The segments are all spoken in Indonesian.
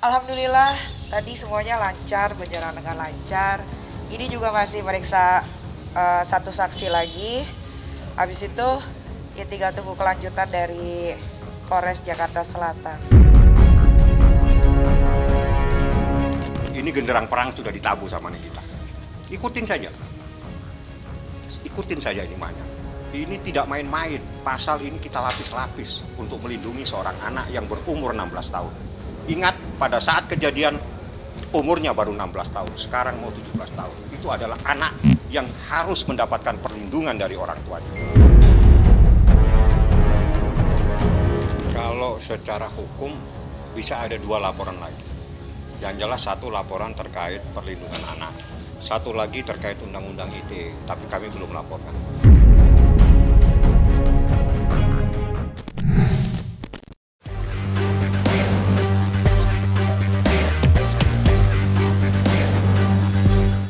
Alhamdulillah tadi semuanya lancar, berjalan dengan lancar. Ini juga masih meriksa satu saksi lagi. Habis itu ya tinggal tunggu kelanjutan dari Polres Jakarta Selatan. Ini genderang perang sudah ditabuh sama Nikita. Ikutin saja. Ikutin saja ini mainnya. Ini tidak main-main. Pasal ini kita lapis-lapis untuk melindungi seorang anak yang berumur 16 tahun. Ingat, pada saat kejadian umurnya baru 16 tahun, sekarang mau 17 tahun. Itu adalah anak yang harus mendapatkan perlindungan dari orang tuanya. Kalau secara hukum bisa ada 2 laporan lagi. Yang jelas satu laporan terkait perlindungan anak. Satu lagi terkait undang-undang ITE, tapi kami belum laporkan.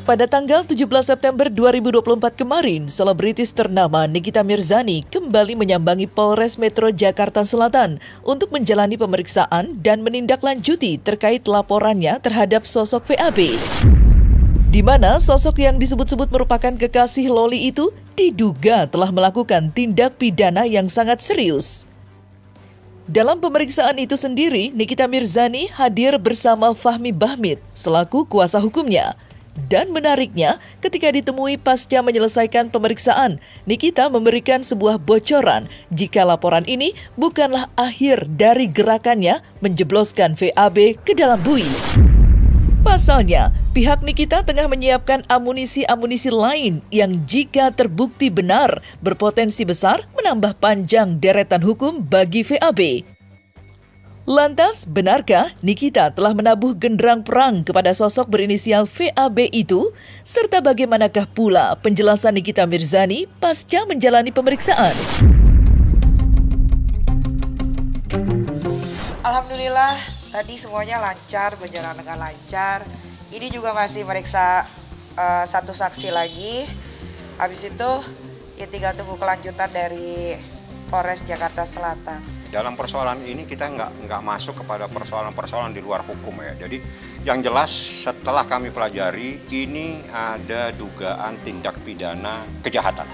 Pada tanggal 17 September 2024 kemarin, selebritis ternama Nikita Mirzani kembali menyambangi Polres Metro Jakarta Selatan untuk menjalani pemeriksaan dan menindaklanjuti terkait laporannya terhadap sosok VAB. Di mana sosok yang disebut-sebut merupakan kekasih Loli itu diduga telah melakukan tindak pidana yang sangat serius. Dalam pemeriksaan itu sendiri, Nikita Mirzani hadir bersama Fahmi Bahmid selaku kuasa hukumnya. Dan menariknya, ketika ditemui pasca menyelesaikan pemeriksaan, Nikita memberikan sebuah bocoran jika laporan ini bukanlah akhir dari gerakannya menjebloskan VAB ke dalam bui. Pasalnya, pihak Nikita tengah menyiapkan amunisi-amunisi lain yang jika terbukti benar berpotensi besar menambah panjang deretan hukum bagi VAB. Lantas, benarkah Nikita telah menabuh genderang perang kepada sosok berinisial VAB itu? Serta bagaimanakah pula penjelasan Nikita Mirzani pasca menjalani pemeriksaan? Alhamdulillah tadi semuanya lancar, berjalan dengan lancar. Ini juga masih meriksa satu saksi lagi. Habis itu ya tinggal tunggu kelanjutan dari Polres Jakarta Selatan. Dalam persoalan ini kita nggak masuk kepada persoalan-persoalan di luar hukum ya. Jadi yang jelas setelah kami pelajari ini ada dugaan tindak pidana kejahatan.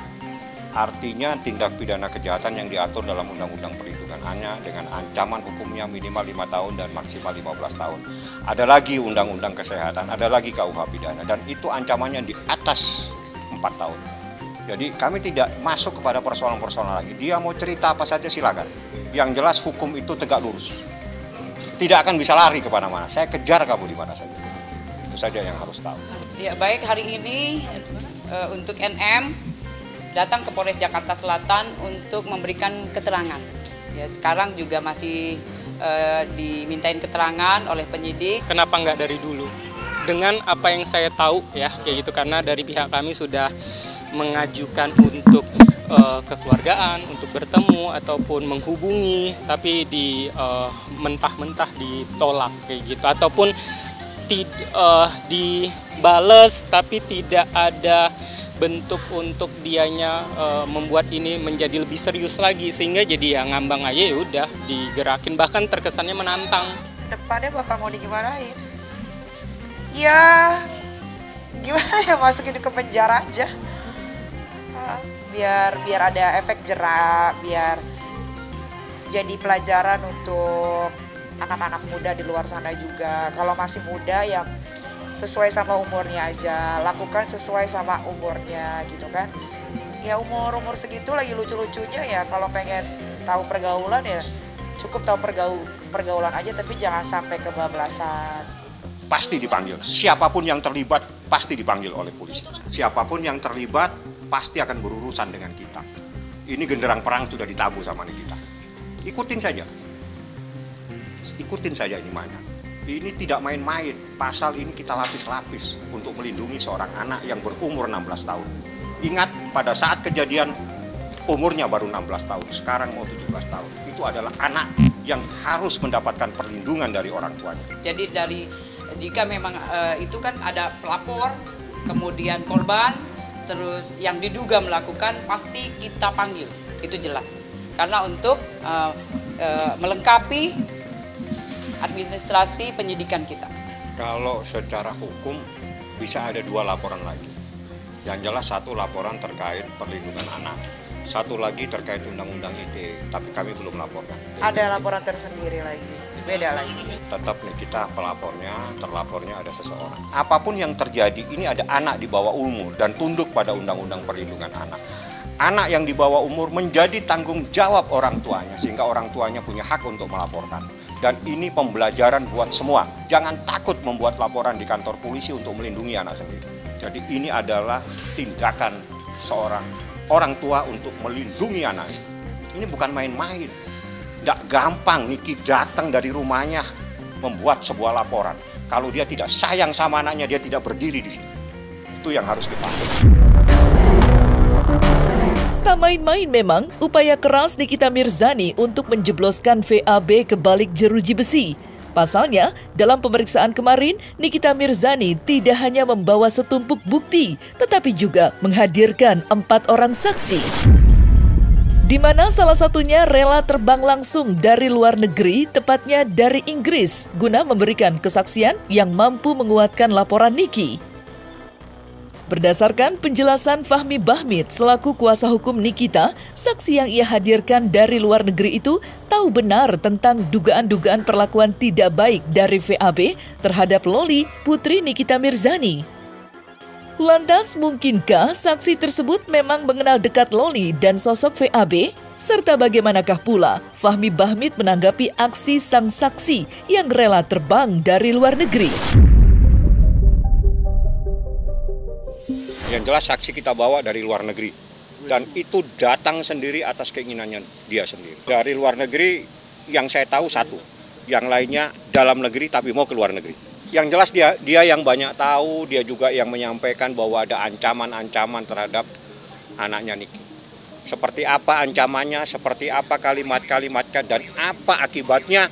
Artinya tindak pidana kejahatan yang diatur dalam Undang-Undang Perlindungan Anak dengan ancaman hukumnya minimal 5 tahun dan maksimal 15 tahun. Ada lagi Undang-Undang Kesehatan, ada lagi KUH pidana dan itu ancamannya di atas 4 tahun. Jadi kami tidak masuk kepada persoalan-persoalan lagi. Dia mau cerita apa saja silakan. Yang jelas hukum itu tegak lurus. Tidak akan bisa lari kemana-mana. Saya kejar kamu di mana saja. Itu saja yang harus tahu. Ya baik, hari ini untuk NM datang ke Polres Jakarta Selatan untuk memberikan keterangan. Ya sekarang juga masih dimintain keterangan oleh penyidik. Kenapa nggak dari dulu? Dengan apa yang saya tahu ya kayak gitu, karena dari pihak kami sudah mengajukan untuk kekeluargaan, untuk bertemu ataupun menghubungi, tapi mentah-mentah ditolak kayak gitu, ataupun dibales tapi tidak ada bentuk untuk dianya membuat ini menjadi lebih serius lagi, sehingga jadi ya ngambang aja ya udah digerakin, bahkan terkesannya menantang. Depannya bakal mau digimanain? Ya gimana ya, masukin ke penjara aja. Biar ada efek jerak, biar jadi pelajaran untuk anak-anak muda di luar sana juga. Kalau masih muda ya sesuai sama umurnya aja, lakukan sesuai sama umurnya gitu kan. Ya umur segitu lagi lucu-lucunya ya, kalau pengen tahu pergaulan ya cukup tahu pergaulan aja, tapi jangan sampai kebablasan. Pasti dipanggil, siapapun yang terlibat pasti dipanggil oleh polisi. Siapapun yang terlibat pasti akan berurusan dengan kita. Ini genderang perang sudah ditabuh sama Nikita. Ikutin saja. Ikutin saja ini mainnya. Ini tidak main-main. Pasal ini kita lapis-lapis untuk melindungi seorang anak yang berumur 16 tahun. Ingat, pada saat kejadian umurnya baru 16 tahun, sekarang mau 17 tahun. Itu adalah anak yang harus mendapatkan perlindungan dari orang tuanya. Jadi jika memang itu kan ada pelapor, kemudian korban, terus yang diduga melakukan, pasti kita panggil, itu jelas. Karena untuk melengkapi administrasi penyidikan kita. Kalau secara hukum bisa ada 2 laporan lagi. Yang jelas satu laporan terkait perlindungan anak. Satu lagi terkait undang-undang ITE, tapi kami belum laporkan. Ada laporan tersendiri lagi, beda lagi. Tetap nih kita pelapornya, terlapornya ada seseorang. Apapun yang terjadi, ini ada anak di bawah umur dan tunduk pada undang-undang perlindungan anak. Anak yang di bawah umur menjadi tanggung jawab orang tuanya, sehingga orang tuanya punya hak untuk melaporkan. Dan ini pembelajaran buat semua. Jangan takut membuat laporan di kantor polisi untuk melindungi anak sendiri. Jadi ini adalah tindakan seorang orang tua untuk melindungi anak. Ini bukan main-main. Tidak gampang Niki datang dari rumahnya membuat sebuah laporan. Kalau dia tidak sayang sama anaknya, dia tidak berdiri di sini. Itu yang harus dipahami. Tak main-main memang upaya keras Nikita Mirzani untuk menjebloskan VAB ke balik jeruji besi. Pasalnya, dalam pemeriksaan kemarin, Nikita Mirzani tidak hanya membawa setumpuk bukti, tetapi juga menghadirkan 4 orang saksi. Di mana salah satunya rela terbang langsung dari luar negeri, tepatnya dari Inggris, guna memberikan kesaksian yang mampu menguatkan laporan Niki. Berdasarkan penjelasan Fahmi Bahmid selaku kuasa hukum Nikita, saksi yang ia hadirkan dari luar negeri itu tahu benar tentang dugaan-dugaan perlakuan tidak baik dari VAB terhadap Loli, putri Nikita Mirzani. Lantas, mungkinkah saksi tersebut memang mengenal dekat Loli dan sosok VAB? Serta bagaimanakah pula Fahmi Bahmid menanggapi aksi sang saksi yang rela terbang dari luar negeri? Yang jelas saksi kita bawa dari luar negeri. Dan itu datang sendiri atas keinginannya dia sendiri. Dari luar negeri yang saya tahu satu. Yang lainnya dalam negeri tapi mau ke luar negeri. Yang jelas dia yang banyak tahu, dia juga yang menyampaikan bahwa ada ancaman-ancaman terhadap anaknya Niki. Seperti apa ancamannya, seperti apa kalimat-kalimatnya, dan apa akibatnya.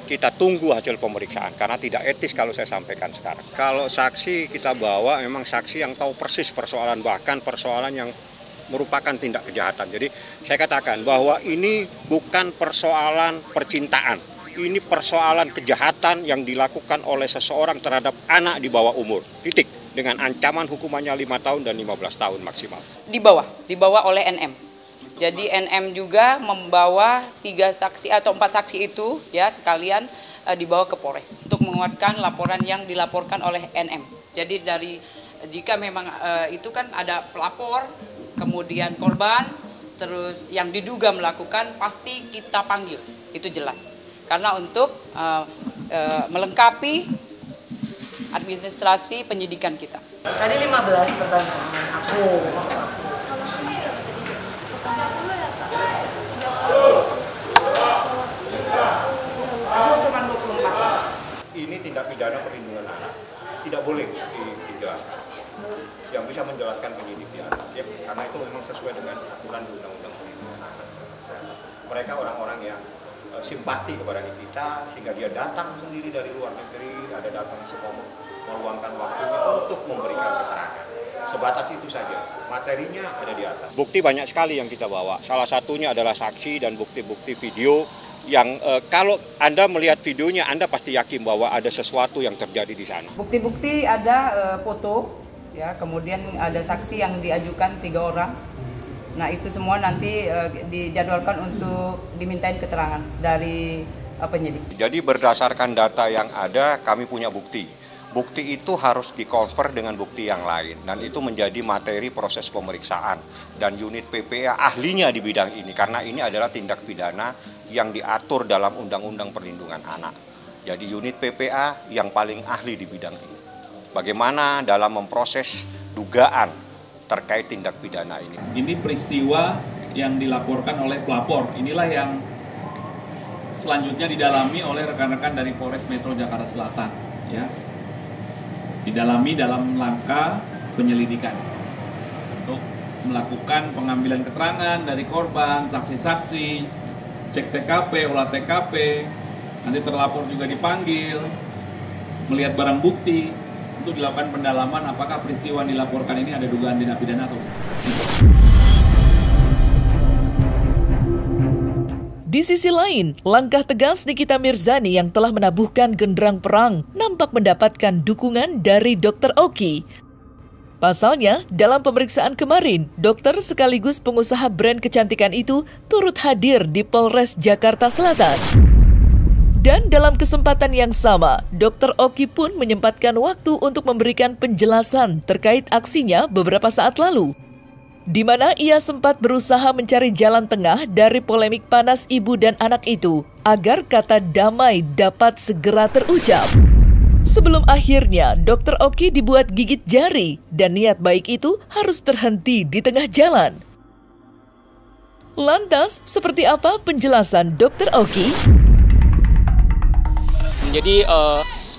Kita tunggu hasil pemeriksaan, karena tidak etis kalau saya sampaikan sekarang. Kalau saksi kita bawa memang saksi yang tahu persis persoalan, bahkan persoalan yang merupakan tindak kejahatan. Jadi saya katakan bahwa ini bukan persoalan percintaan, ini persoalan kejahatan yang dilakukan oleh seseorang terhadap anak di bawah umur. Titik. Dengan ancaman hukumannya 5 tahun dan 15 tahun maksimal. Dibawa oleh NM. Jadi NM juga membawa 3 saksi atau 4 saksi itu ya sekalian dibawa ke Polres untuk menguatkan laporan yang dilaporkan oleh NM. Jadi jika memang itu kan ada pelapor, kemudian korban, terus yang diduga melakukan pasti kita panggil, itu jelas. Karena untuk melengkapi administrasi penyidikan kita. Tadi 15 pertanyaan aku. Ini tindak pidana perlindungan anak, tidak boleh dijelaskan. Yang bisa menjelaskan penyidik di atas, ya, karena itu memang sesuai dengan aturan di undang-undang perlindungan anak. Mereka orang-orang yang simpati kepada Nikita, sehingga dia datang sendiri dari luar negeri, ada datang semua meluangkan waktunya untuk memberikan keterangan. Sebatas itu saja, materinya ada di atas. Bukti banyak sekali yang kita bawa, salah satunya adalah saksi dan bukti-bukti video yang kalau Anda melihat videonya, Anda pasti yakin bahwa ada sesuatu yang terjadi di sana. Bukti-bukti ada foto, ya, kemudian ada saksi yang diajukan 3 orang. Nah itu semua nanti dijadwalkan untuk dimintain keterangan dari penyidik. Jadi berdasarkan data yang ada, kami punya bukti. Bukti itu harus dikonver dengan bukti yang lain, dan itu menjadi materi proses pemeriksaan. Dan unit PPA ahlinya di bidang ini, karena ini adalah tindak pidana yang diatur dalam Undang-Undang Perlindungan Anak. Jadi unit PPA yang paling ahli di bidang ini. Bagaimana dalam memproses dugaan terkait tindak pidana ini. Ini peristiwa yang dilaporkan oleh pelapor. Inilah yang selanjutnya didalami oleh rekan-rekan dari Polres Metro Jakarta Selatan. Ya. Didalami dalam langkah penyelidikan untuk melakukan pengambilan keterangan dari korban, saksi-saksi, cek TKP, olah TKP, nanti terlapor juga dipanggil, melihat barang bukti untuk dilakukan pendalaman apakah peristiwa yang dilaporkan ini ada dugaan tindak pidana atau tidak. Di sisi lain, langkah tegas Nikita Mirzani yang telah menabuhkan genderang perang nampak mendapatkan dukungan dari Dr. Oki. Pasalnya, dalam pemeriksaan kemarin, dokter sekaligus pengusaha brand kecantikan itu turut hadir di Polres Jakarta Selatan. Dan dalam kesempatan yang sama, Dr. Oki pun menyempatkan waktu untuk memberikan penjelasan terkait aksinya beberapa saat lalu, di mana ia sempat berusaha mencari jalan tengah dari polemik panas ibu dan anak itu agar kata damai dapat segera terucap. Sebelum akhirnya Dr. Oki dibuat gigit jari dan niat baik itu harus terhenti di tengah jalan. Lantas, seperti apa penjelasan Dr. Oki? Jadi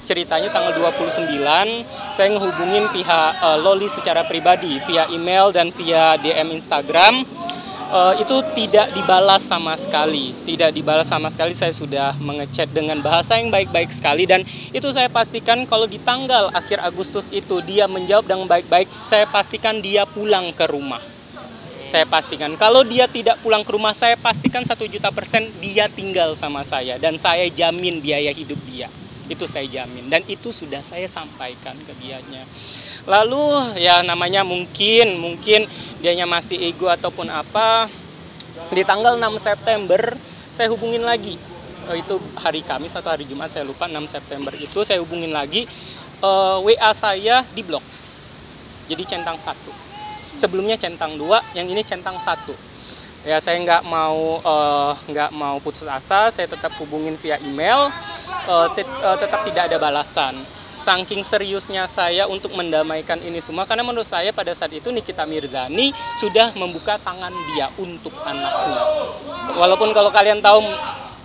ceritanya tanggal 29 saya ngehubungin pihak Loli secara pribadi via email dan via DM Instagram. Itu tidak dibalas sama sekali. Tidak dibalas sama sekali. Saya sudah mengechat dengan bahasa yang baik-baik sekali, dan itu saya pastikan kalau di tanggal akhir Agustus itu dia menjawab dengan baik-baik, saya pastikan dia pulang ke rumah. Saya pastikan kalau dia tidak pulang ke rumah, saya pastikan 1.000.000% dia tinggal sama saya, dan saya jamin biaya hidup dia. Itu saya jamin, dan itu sudah saya sampaikan ke dianya. Lalu ya namanya mungkin dianya masih ego ataupun apa. Di tanggal 6 September saya hubungin lagi. Itu hari Kamis atau hari Jumat saya lupa, 6 September itu saya hubungin lagi. WA saya diblok. Jadi centang 1. Sebelumnya centang 2, yang ini centang 1. Ya saya nggak mau putus asa, saya tetap hubungin via email, tetap tidak ada balasan. Saking seriusnya saya untuk mendamaikan ini semua, karena menurut saya pada saat itu Nikita Mirzani sudah membuka tangan dia untuk anaknya. Walaupun kalau kalian tahu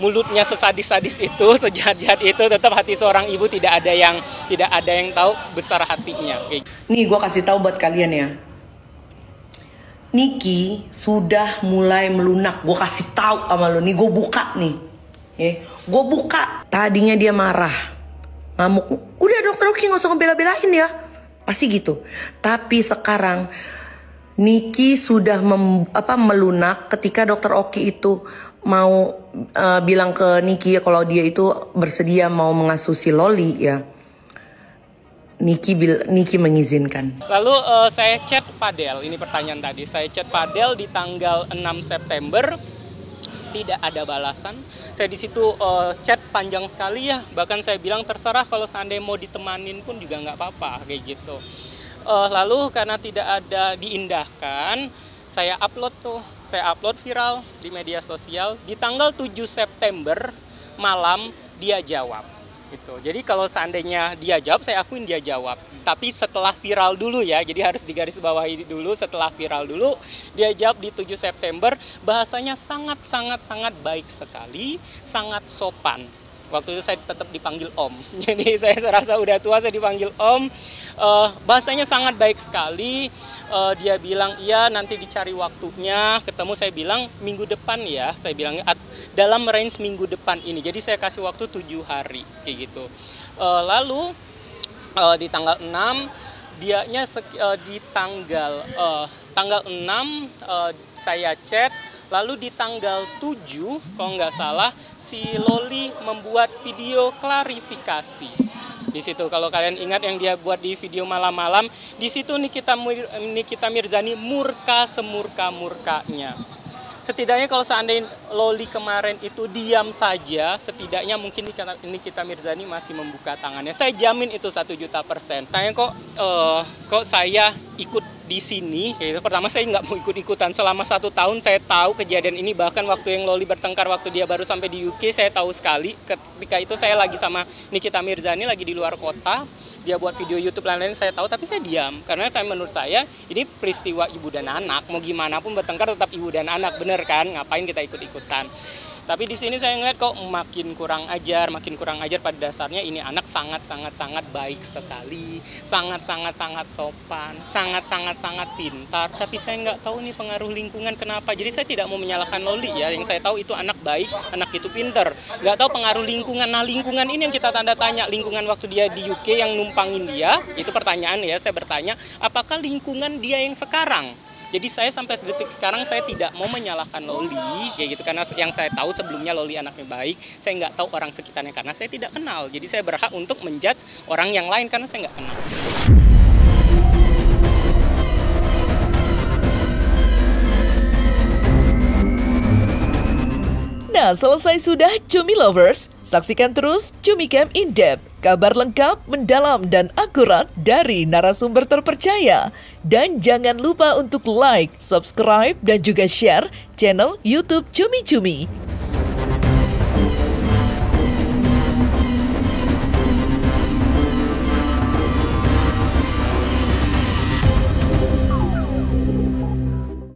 mulutnya sesadis-sadis itu, sejahat-jahat itu, tetap hati seorang ibu tidak ada yang tahu besar hatinya. Nih gue kasih tahu buat kalian ya. Niki sudah mulai melunak. Gue kasih tahu sama lo nih, gue buka nih. Gue buka. Tadinya dia marah, ngamuk. Udah Dokter Oki nggak usah ngebela-belain ya. Pasti gitu. Tapi sekarang Niki sudah melunak ketika Dokter Oki itu mau bilang ke Niki kalau dia itu bersedia mau mengasuh si Loli ya. Niki mengizinkan. Lalu saya chat Fadel, ini pertanyaan tadi. Saya chat Fadel di tanggal 6 September, tidak ada balasan. Saya di situ chat panjang sekali ya. Bahkan saya bilang terserah kalau seandainya mau ditemanin pun juga nggak apa-apa kayak gitu. Lalu karena tidak ada diindahkan, saya upload viral di media sosial. Di tanggal 7 September malam dia jawab. Gitu. Jadi kalau seandainya dia jawab, saya akuin dia jawab. Tapi setelah viral dulu ya, jadi harus digarisbawahi dulu, setelah viral dulu, dia jawab di 7 September, bahasanya sangat baik sekali, sangat sopan. Waktu itu saya tetap dipanggil Om, jadi saya serasa udah tua, saya dipanggil Om. Bahasanya sangat baik sekali, dia bilang iya nanti dicari waktunya, ketemu. Saya bilang minggu depan ya, saya bilang dalam range minggu depan ini, jadi saya kasih waktu 7 hari, kayak gitu. Lalu di tanggal 6, dianya di tanggal 6 saya chat. Lalu di tanggal 7, kalau nggak salah, si Loli membuat video klarifikasi. Di situ kalau kalian ingat yang dia buat di video malam-malam, di situ Nikita Mirzani murka semurka-murkanya. Setidaknya kalau seandainya Loli kemarin itu diam saja, setidaknya mungkin Nikita Mirzani masih membuka tangannya. Saya jamin itu 1.000.000%. Tanya kok saya ikut di sini. Pertama saya nggak mau ikut-ikutan. Selama 1 tahun saya tahu kejadian ini. Bahkan waktu yang Loli bertengkar, waktu dia baru sampai di UK, saya tahu sekali. Ketika itu saya lagi sama Nikita Mirzani, lagi di luar kota. Dia buat video YouTube lain-lain, saya tahu, tapi saya diam. Karena menurut saya ini peristiwa ibu dan anak. Mau gimana pun bertengkar tetap ibu dan anak, bener kan? Ngapain kita ikut-ikutan? Tapi di sini saya ngeliat kok makin kurang ajar pada dasarnya. Ini anak sangat baik sekali, sangat sopan, sangat pintar. Tapi saya nggak tahu nih pengaruh lingkungan kenapa. Jadi saya tidak mau menyalahkan Loli ya. Yang saya tahu itu anak baik, anak itu pintar. Nggak tahu pengaruh lingkungan. Nah lingkungan ini yang kita tanda tanya. Lingkungan waktu dia di UK yang numpangin dia, itu pertanyaan ya. Saya bertanya, apakah lingkungan dia yang sekarang? Jadi saya sampai detik sekarang saya tidak mau menyalahkan Loli kayak gitu, karena yang saya tahu sebelumnya Loli anaknya baik. Saya nggak tahu orang sekitarnya karena saya tidak kenal. Jadi saya berhak untuk menjudge orang yang lain karena saya nggak kenal. Nah, selesai sudah Cumi Lovers. Saksikan terus Cumi Camp In Depth, kabar lengkap, mendalam, dan akurat dari narasumber terpercaya. Dan jangan lupa untuk like, subscribe, dan juga share channel YouTube Cumi Cumi.